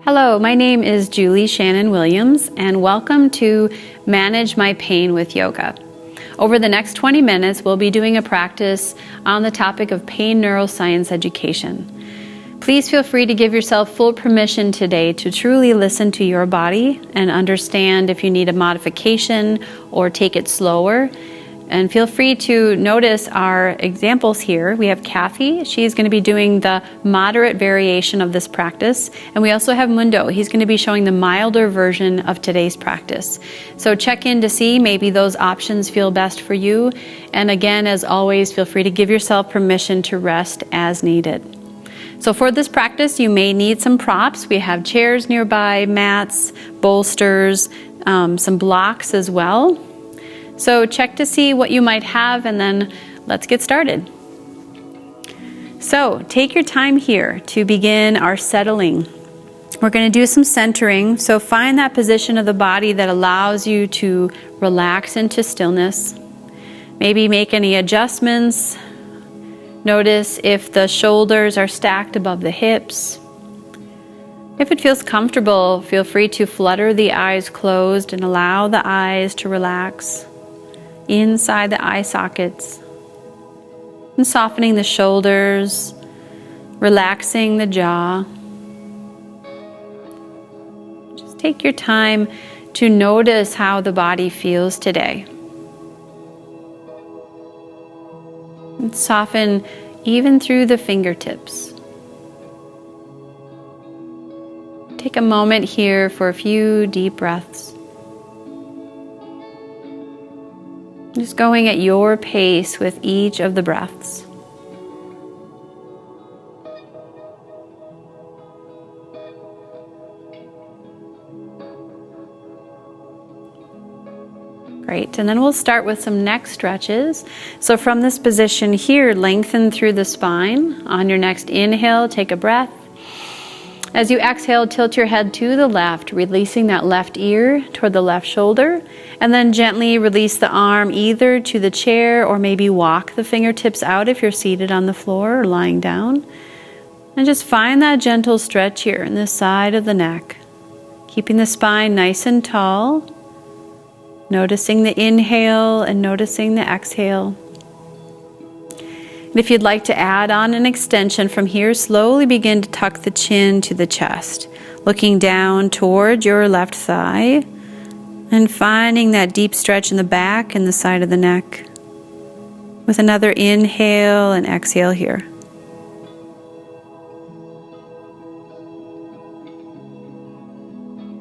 Hello, my name is Julie Shannon Williams, and welcome to Manage My Pain with Yoga. Over the next 20 minutes, we'll be doing a practice on the topic of pain neuroscience education. Please feel free to give yourself full permission today to truly listen to your body and understand if you need a modification or take it slower. And feel free to notice our examples here. We have Kathy. She's going to be doing the moderate variation of this practice. And we also have Mundo. He's going to be showing the milder version of today's practice. So check in to see maybe those options feel best for you. And again, as always, feel free to give yourself permission to rest as needed. So for this practice, you may need some props. We have chairs nearby, mats, bolsters, some blocks as well. So check to see what you might have, and then let's get started. So take your time here to begin our settling. We're going to do some centering, so find that position of the body that allows you to relax into stillness. Maybe make any adjustments. Notice if the shoulders are stacked above the hips. If it feels comfortable, feel free to flutter the eyes closed and allow the eyes to relax inside the eye sockets, and softening the shoulders, relaxing the jaw. Just take your time to notice how the body feels today. And soften even through the fingertips. Take a moment here for a few deep breaths. Just going at your pace with each of the breaths. Great, and then we'll start with some neck stretches. So from this position here, lengthen through the spine. On your next inhale, take a breath. As you exhale, tilt your head to the left, releasing that left ear toward the left shoulder, and then gently release the arm either to the chair or maybe walk the fingertips out if you're seated on the floor or lying down. And just find that gentle stretch here in the side of the neck, keeping the spine nice and tall, noticing the inhale and noticing the exhale. And if you'd like to add on an extension from here, slowly begin to tuck the chin to the chest, looking down toward your left thigh and finding that deep stretch in the back and the side of the neck. With another inhale and exhale here.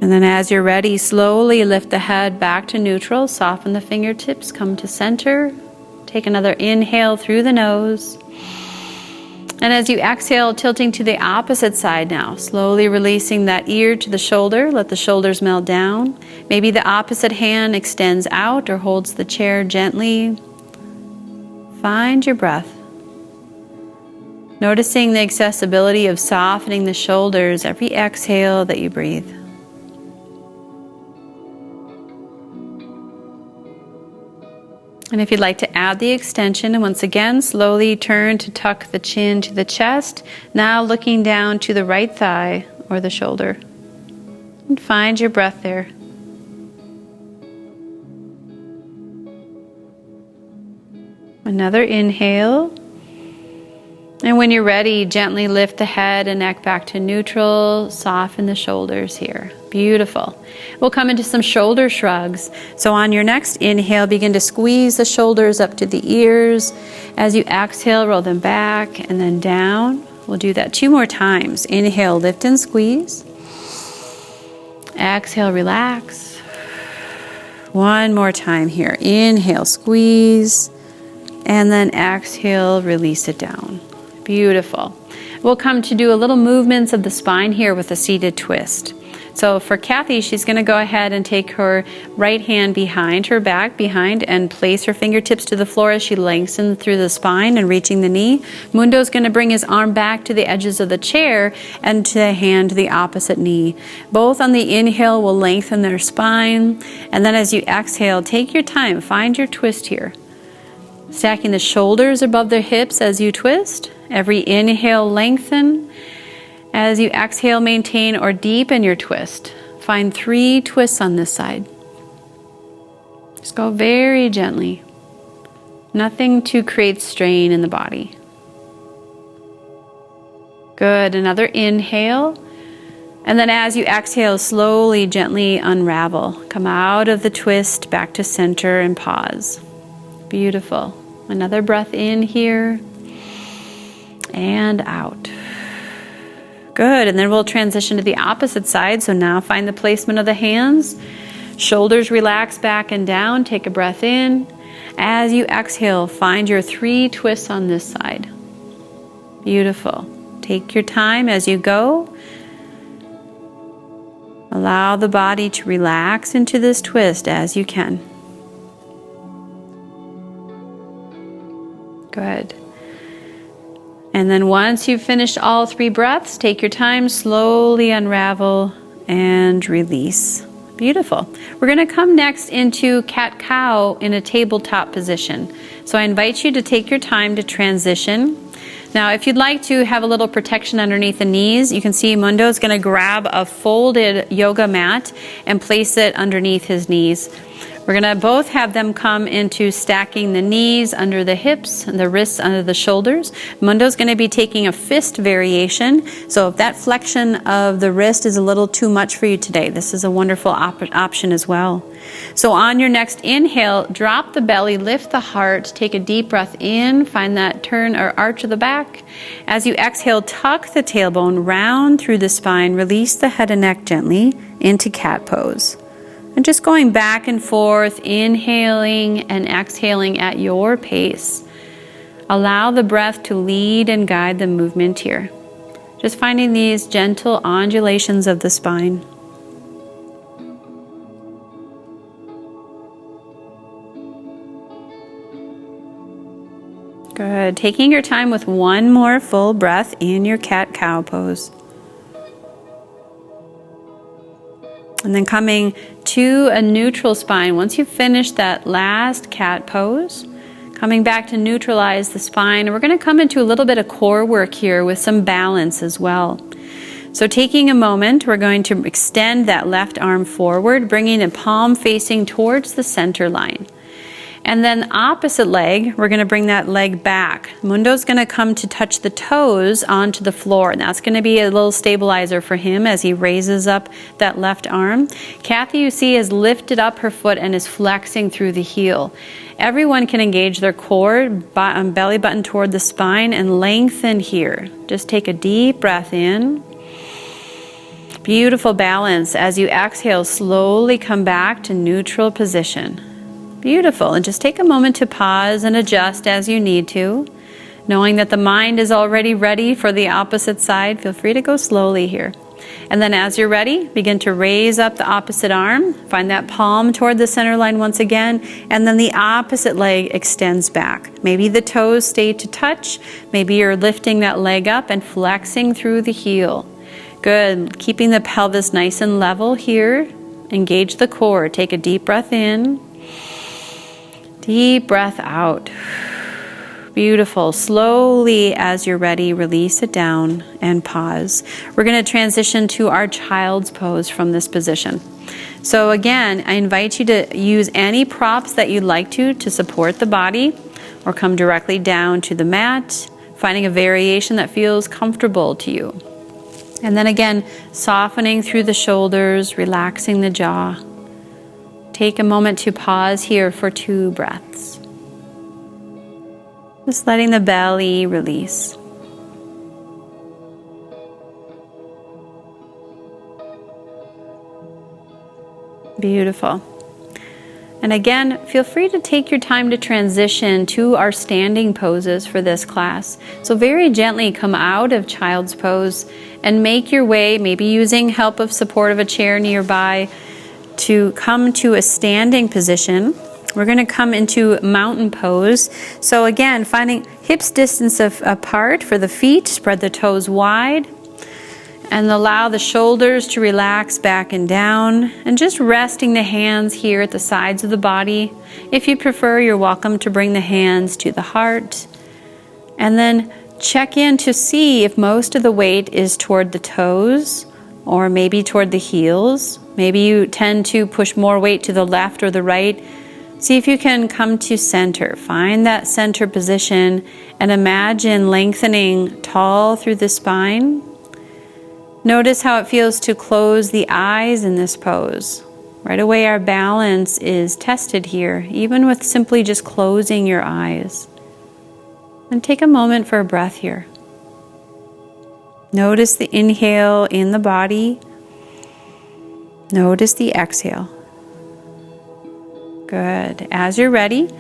And then as you're ready, slowly lift the head back to neutral, soften the fingertips, come to center. Take another inhale through the nose. And as you exhale, tilting to the opposite side now, slowly releasing that ear to the shoulder. Let the shoulders melt down. Maybe the opposite hand extends out or holds the chair gently. Find your breath. Noticing the accessibility of softening the shoulders every exhale that you breathe. And if you'd like to add the extension, and once again, slowly turn to tuck the chin to the chest, now looking down to the right thigh or the shoulder. And find your breath there. Another inhale. And when you're ready, gently lift the head and neck back to neutral, soften the shoulders here. Beautiful. We'll come into some shoulder shrugs. So on your next inhale, begin to squeeze the shoulders up to the ears. As you exhale, roll them back and then down. We'll do that 2 more times. Inhale, lift and squeeze. Exhale, relax. 1 more time here. Inhale, squeeze. And then exhale, release it down. Beautiful. We'll come to do a little movements of the spine here with a seated twist. So for Kathy, she's going to go ahead and take her right hand behind her back, and place her fingertips to the floor as she lengthens through the spine and reaching the knee. Mundo's going to bring his arm back to the edges of the chair and to hand the opposite knee. Both on the inhale will lengthen their spine, and then as you exhale, take your time, find your twist here. Stacking the shoulders above the hips as you twist. Every inhale, lengthen. As you exhale, maintain or deepen your twist. Find 3 twists on this side. Just go very gently. Nothing to create strain in the body. Good. Another inhale. And then as you exhale, slowly, gently unravel. Come out of the twist, back to center and pause. Beautiful. Another breath in here and out. Good. And then we'll transition to the opposite side. So now find the placement of the hands. Shoulders relax back and down. Take a breath in. As you exhale, find your 3 twists on this side. Beautiful. Take your time as you go. Allow the body to relax into this twist as you can. Good. And then once you've finished all 3 breaths, take your time, slowly unravel and release. Beautiful. We're going to come next into cat-cow in a tabletop position. So I invite you to take your time to transition. Now, if you'd like to have a little protection underneath the knees, you can see Mundo is going to grab a folded yoga mat and place it underneath his knees. We're going to both have them come into stacking the knees under the hips and the wrists under the shoulders. Mundo's going to be taking a fist variation. So if that flexion of the wrist is a little too much for you today, this is a wonderful option as well. So on your next inhale, drop the belly, lift the heart, take a deep breath in, find that turn or arch of the back. As you exhale, tuck the tailbone, round through the spine, release the head and neck gently into cat pose. And just going back and forth, inhaling and exhaling at your pace. Allow the breath to lead and guide the movement here. Just finding these gentle undulations of the spine. Good. Taking your time with one more full breath in your cat-cow pose. And then coming to a neutral spine. Once you've finished that last cat pose, coming back to neutralize the spine. We're going to come into a little bit of core work here with some balance as well. So taking a moment, we're going to extend that left arm forward, bringing a palm facing towards the center line. And then opposite leg, we're going to bring that leg back. Mundo's going to come to touch the toes onto the floor. And that's going to be a little stabilizer for him as he raises up that left arm. Kathy, you see, has lifted up her foot and is flexing through the heel. Everyone can engage their core, belly button toward the spine, and lengthen here. Just take a deep breath in. Beautiful balance. As you exhale, slowly come back to neutral position. Beautiful. And just take a moment to pause and adjust as you need to. Knowing that the mind is already ready for the opposite side, feel free to go slowly here. And then as you're ready, begin to raise up the opposite arm. Find that palm toward the center line once again. And then the opposite leg extends back. Maybe the toes stay to touch. Maybe you're lifting that leg up and flexing through the heel. Good. Keeping the pelvis nice and level here. Engage the core. Take a deep breath in. Deep breath out. Beautiful. Slowly, as you're ready, release it down and pause. We're going to transition to our child's pose from this position. So again, I invite you to use any props that you'd like to support the body, or come directly down to the mat, finding a variation that feels comfortable to you. And then again, softening through the shoulders, relaxing the jaw. Take a moment to pause here for 2 breaths. Just letting the belly release. Beautiful. And again, feel free to take your time to transition to our standing poses for this class. So very gently come out of child's pose and make your way, maybe using help of support of a chair nearby, to come to a standing position. We're going to come into mountain pose. So again, finding hips distance apart for the feet, spread the toes wide, and allow the shoulders to relax back and down, and just resting the hands here at the sides of the body. If you prefer, you're welcome to bring the hands to the heart. And then check in to see if most of the weight is toward the toes or maybe toward the heels. Maybe you tend to push more weight to the left or the right. See if you can come to center. Find that center position and imagine lengthening tall through the spine. Notice how it feels to close the eyes in this pose. Right away our balance is tested here, even with simply just closing your eyes. And take a moment for a breath here. Notice the inhale in the body. Notice the exhale. Good. As you're ready,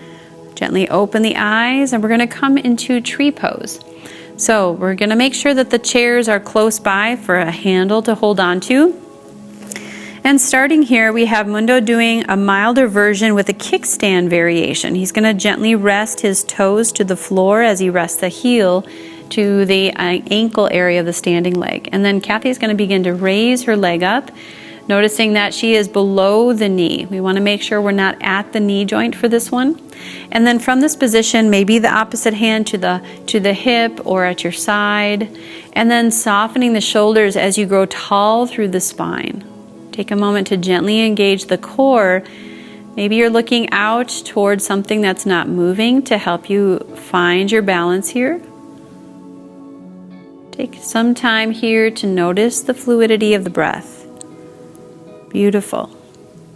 gently open the eyes and we're going to come into tree pose. So we're going to make sure that the chairs are close by for a handle to hold on to. And starting here, we have Mundo doing a milder version with a kickstand variation. He's going to gently rest his toes to the floor as he rests the heel to the ankle area of the standing leg. And then Kathy is going to begin to raise her leg up, noticing that she is below the knee. We want to make sure we're not at the knee joint for this one. And then from this position, maybe the opposite hand to the hip or at your side. And then softening the shoulders as you grow tall through the spine. Take a moment to gently engage the core. Maybe you're looking out towards something that's not moving to help you find your balance here. Take some time here to notice the fluidity of the breath. Beautiful.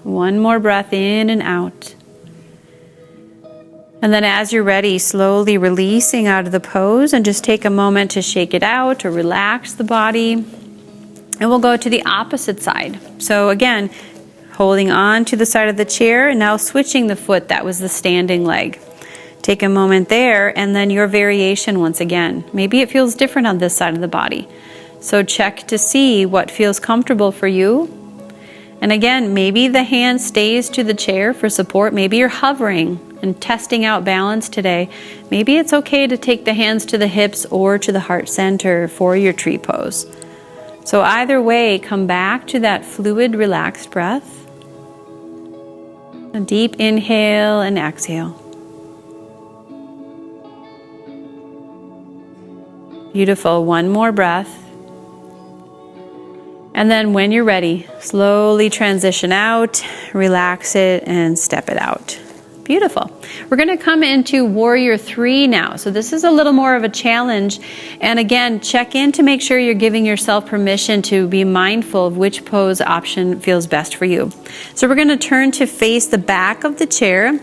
One more breath in and out. And then as you're ready, slowly releasing out of the pose and just take a moment to shake it out or relax the body. And we'll go to the opposite side. So again, holding on to the side of the chair and now switching the foot that was the standing leg. Take a moment there and then your variation once again. Maybe it feels different on this side of the body. So check to see what feels comfortable for you. And again, maybe the hand stays to the chair for support. Maybe you're hovering and testing out balance today. Maybe it's okay to take the hands to the hips or to the heart center for your tree pose. So either way, come back to that fluid, relaxed breath. A deep inhale and exhale. Beautiful. One more breath. And then when you're ready, slowly transition out, relax it, and step it out. Beautiful. We're going to come into Warrior 3 now. So this is a little more of a challenge. And again, check in to make sure you're giving yourself permission to be mindful of which pose option feels best for you. So we're going to turn to face the back of the chair.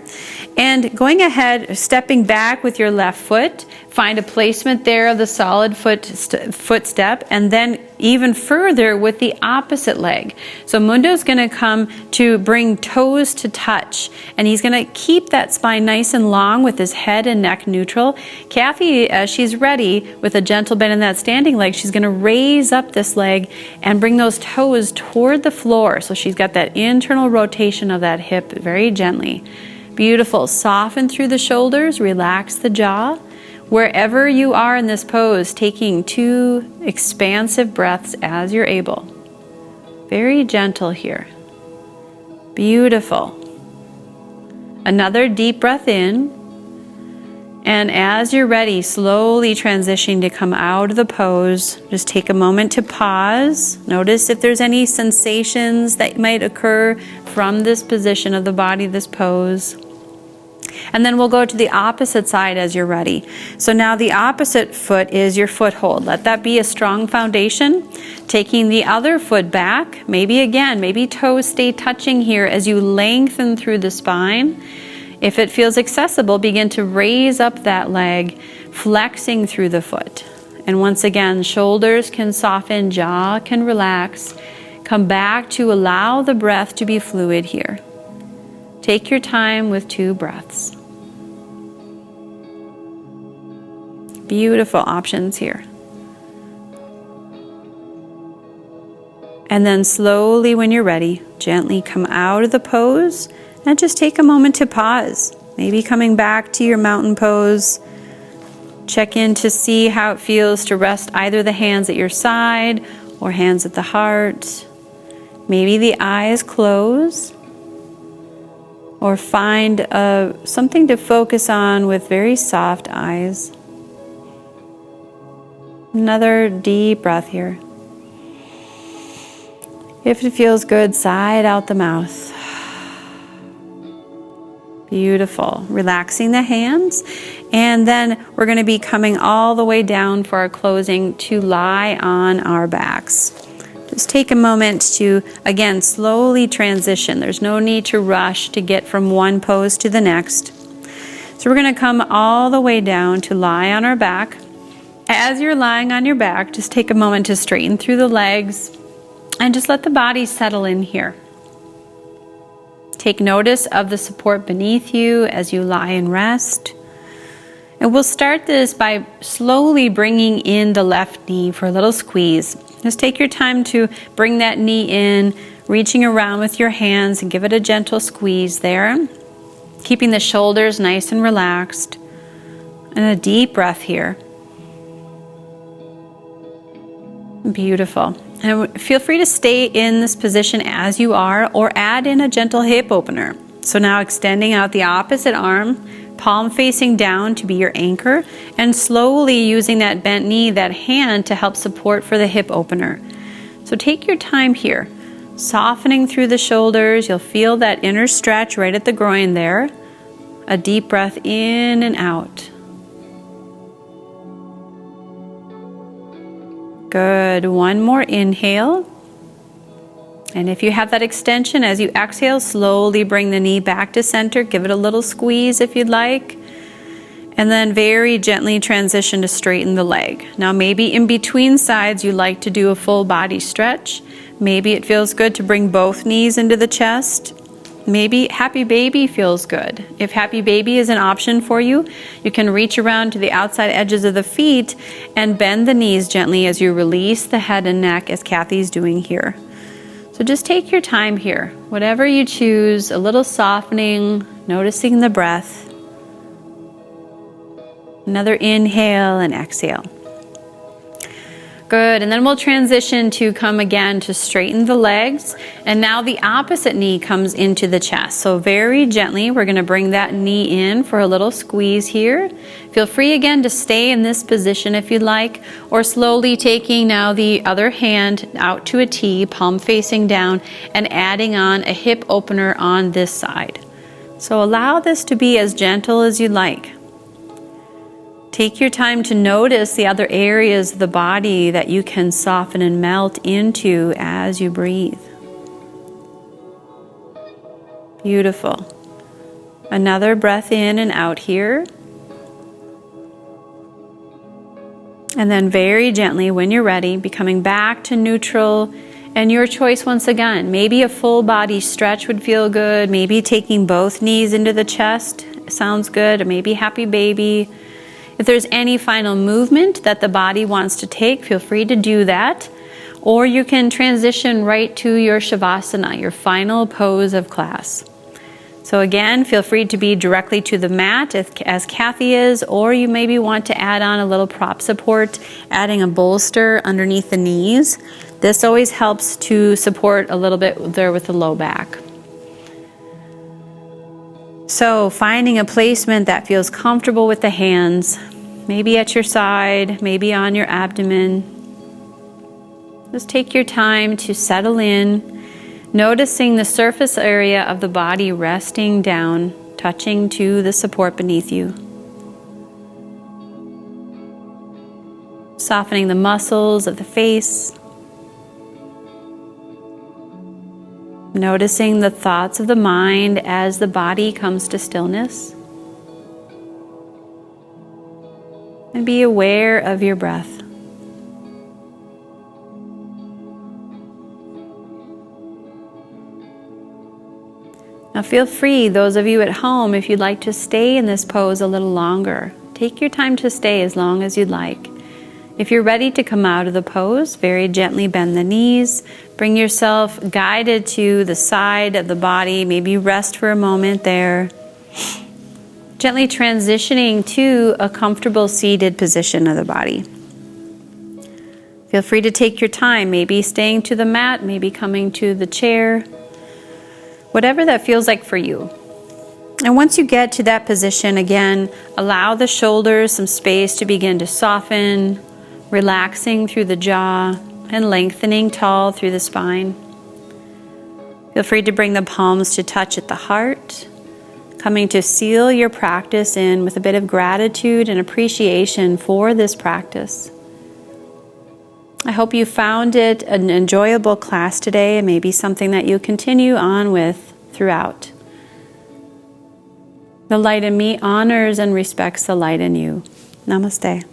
And going ahead, stepping back with your left foot, find a placement there of the solid footstep, and then even further with the opposite leg. So Mundo's going to come to bring toes to touch, and he's going to keep that spine nice and long with his head and neck neutral. Kathy, as she's ready with a gentle bend in that standing leg, she's going to raise up this leg and bring those toes toward the floor. So she's got that internal rotation of that hip very gently. Beautiful. Soften through the shoulders, relax the jaw. Wherever you are in this pose, taking 2 expansive breaths as you're able. Very gentle here. Beautiful. Another deep breath in. And as you're ready, slowly transitioning to come out of the pose. Just take a moment to pause. Notice if there's any sensations that might occur from this position of the body, this pose. And then we'll go to the opposite side as you're ready. So now the opposite foot is your foothold. Let that be a strong foundation. Taking the other foot back, maybe toes stay touching here as you lengthen through the spine. If it feels accessible, begin to raise up that leg, flexing through the foot. And once again, shoulders can soften, jaw can relax. Come back to allow the breath to be fluid here. Take your time with 2 breaths. Beautiful options here. And then slowly, when you're ready, gently come out of the pose and just take a moment to pause. Maybe coming back to your mountain pose. Check in to see how it feels to rest either the hands at your side or hands at the heart. Maybe the eyes close. Or find something to focus on with very soft eyes. Another deep breath here. If it feels good, sigh it out the mouth. Beautiful. Relaxing the hands. And then we're going to be coming all the way down for our closing to lie on our backs. Just take a moment to, again, slowly transition. There's no need to rush to get from one pose to the next. So we're going to come all the way down to lie on our back. As you're lying on your back, just take a moment to straighten through the legs and just let the body settle in here. Take notice of the support beneath you as you lie and rest. And we'll start this by slowly bringing in the left knee for a little squeeze. Just take your time to bring that knee in, reaching around with your hands and give it a gentle squeeze there. Keeping the shoulders nice and relaxed. And a deep breath here. Beautiful. And feel free to stay in this position as you are or add in a gentle hip opener. So now extending out the opposite arm, palm facing down to be your anchor, and slowly using that bent knee, that hand to help support for the hip opener. So take your time here, softening through the shoulders. You'll feel that inner stretch right at the groin there. A deep breath in and out. Good. One more inhale. And if you have that extension, as you exhale, slowly bring the knee back to center. Give it a little squeeze if you'd like. And then very gently transition to straighten the leg. Now maybe in between sides you like to do a full body stretch. Maybe it feels good to bring both knees into the chest. Maybe happy baby feels good. If happy baby is an option for you, you can reach around to the outside edges of the feet and bend the knees gently as you release the head and neck, as Kathy's doing here. So just take your time here. Whatever you choose, a little softening, noticing the breath. Another inhale and exhale. Good, and then we'll transition to come again to straighten the legs, and now the opposite knee comes into the chest. So very gently, we're going to bring that knee in for a little squeeze here. Feel free again to stay in this position if you'd like, or slowly taking now the other hand out to a T, palm facing down, and adding on a hip opener on this side. So allow this to be as gentle as you'd like. Take your time to notice the other areas of the body that you can soften and melt into as you breathe. Beautiful. Another breath in and out here. And then very gently, when you're ready, be coming back to neutral. And your choice once again. Maybe a full body stretch would feel good. Maybe taking both knees into the chest sounds good. Or maybe happy baby. If there's any final movement that the body wants to take, feel free to do that. Or you can transition right to your Shavasana, your final pose of class. So again, feel free to be directly to the mat as Kathy is, or you maybe want to add on a little prop support, adding a bolster underneath the knees. This always helps to support a little bit there with the low back. So finding a placement that feels comfortable with the hands, maybe at your side, maybe on your abdomen. Just take your time to settle in, noticing the surface area of the body resting down, touching to the support beneath you. Softening the muscles of the face. Noticing the thoughts of the mind as the body comes to stillness. And be aware of your breath. Now feel free, those of you at home, if you'd like to stay in this pose a little longer. Take your time to stay as long as you'd like. If you're ready to come out of the pose, very gently bend the knees. Bring yourself guided to the side of the body. Maybe rest for a moment there. Gently transitioning to a comfortable seated position of the body. Feel free to take your time, maybe staying to the mat, maybe coming to the chair. Whatever that feels like for you. And once you get to that position, again, allow the shoulders some space to begin to soften. relaxing through the jaw and lengthening tall through the spine. Feel free to bring the palms to touch at the heart, coming to seal your practice in with a bit of gratitude and appreciation for this practice. I hope you found it an enjoyable class today and maybe something that you continue on with throughout. The light in me honors and respects the light in you. Namaste.